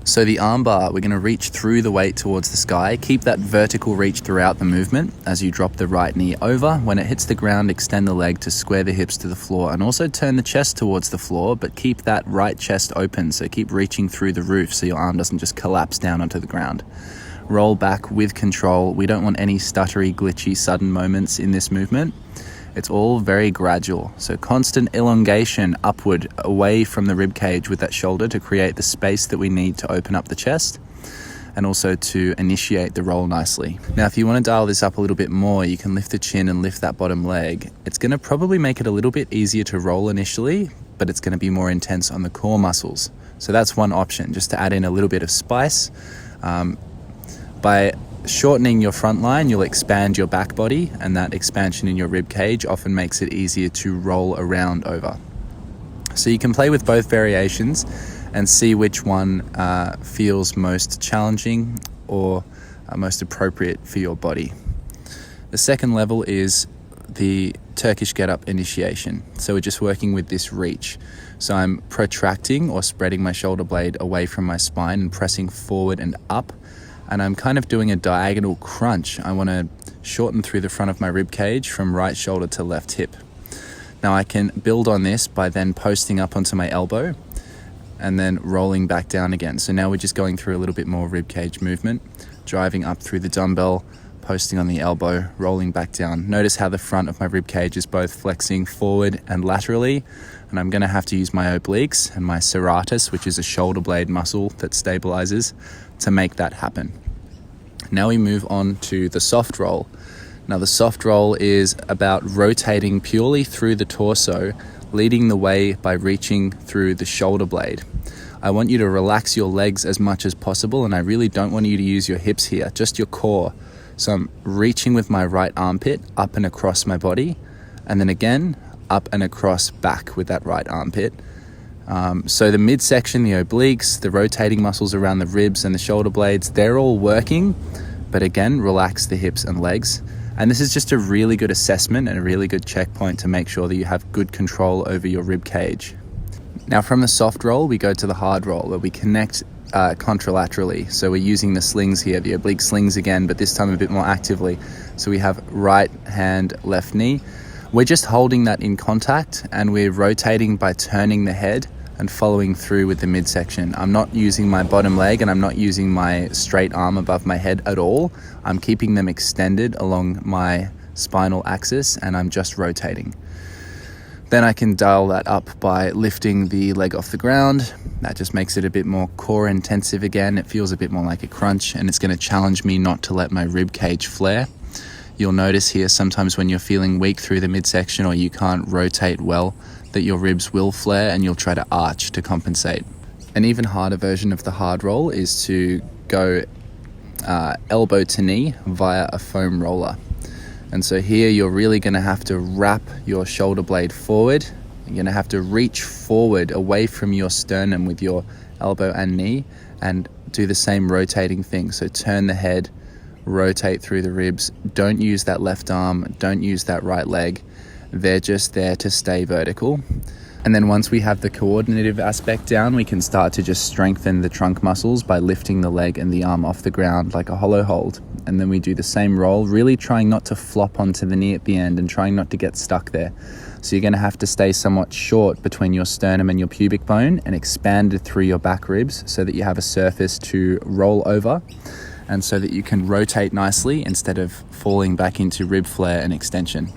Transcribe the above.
So the armbar, we're going to reach through the weight towards the sky. Keep that vertical reach throughout the movement as you drop the right knee over. When it hits the ground, extend the leg to square the hips to the floor, and also turn the chest towards the floor, but keep that right chest open. So keep reaching through the roof so your arm doesn't just collapse down onto the ground. Roll back with control. We don't want any stuttery, glitchy, sudden moments in this movement. It's all very gradual. So constant elongation upward away from the rib cage with that shoulder to create the space that we need to open up the chest and also to initiate the roll nicely. Now, if you want to dial this up a little bit more, you can lift the chin and lift that bottom leg. It's going to probably make it a little bit easier to roll initially, but it's going to be more intense on the core muscles. So that's one option, just to add in a little bit of spice. By shortening your front line, you'll expand your back body, and that expansion in your rib cage often makes it easier to roll around over. So you can play with both variations and see which one feels most challenging or most appropriate for your body. The second level is the Turkish get-up initiation. So we're just working with this reach. So I'm protracting or spreading my shoulder blade away from my spine and pressing forward and up. And I'm kind of doing a diagonal crunch. I want to shorten through the front of my rib cage from right shoulder to left hip. Now I can build on this by then posting up onto my elbow and then rolling back down again. So now we're just going through a little bit more rib cage movement, driving up through the dumbbell, posting on the elbow, rolling back down. Notice how the front of my rib cage is both flexing forward and laterally, and I'm going to have to use my obliques and my serratus, which is a shoulder blade muscle that stabilizes, to make that happen. Now we move on to the soft roll. Now the soft roll is about rotating purely through the torso, leading the way by reaching through the shoulder blade. I want you to relax your legs as much as possible, and I really don't want you to use your hips here, just your core. So I'm reaching with my right armpit up and across my body, and then again up and across back with that right armpit. So the midsection, the obliques, the rotating muscles around the ribs and the shoulder blades, they're all working, but again, relax the hips and legs. And this is just a really good assessment and a really good checkpoint to make sure that you have good control over your rib cage. Now from the soft roll, we go to the hard roll where we connect contralaterally. So we're using the slings here, the oblique slings again, but this time a bit more actively. So we have right hand, left knee. We're just holding that in contact and we're rotating by turning the head and following through with the midsection. I'm not using my bottom leg and I'm not using my straight arm above my head at all. I'm keeping them extended along my spinal axis and I'm just rotating. Then I can dial that up by lifting the leg off the ground. That just makes it a bit more core intensive again. It feels a bit more like a crunch, and it's going to challenge me not to let my rib cage flare. You'll notice here sometimes when you're feeling weak through the midsection or you can't rotate well, that your ribs will flare and you'll try to arch to compensate. An even harder version of the hard roll is to go elbow to knee via a foam roller. And so here you're really going to have to wrap your shoulder blade forward. You're going to have to reach forward away from your sternum with your elbow and knee and do the same rotating thing. So turn the head, rotate through the ribs. Don't use that left arm. Don't use that right leg. They're just there to stay vertical. And then once we have the coordinative aspect down, we can start to just strengthen the trunk muscles by lifting the leg and the arm off the ground like a hollow hold. And then we do the same roll, really trying not to flop onto the knee at the end and trying not to get stuck there. So you're going to have to stay somewhat short between your sternum and your pubic bone and expand it through your back ribs so that you have a surface to roll over and so that you can rotate nicely instead of falling back into rib flare and extension.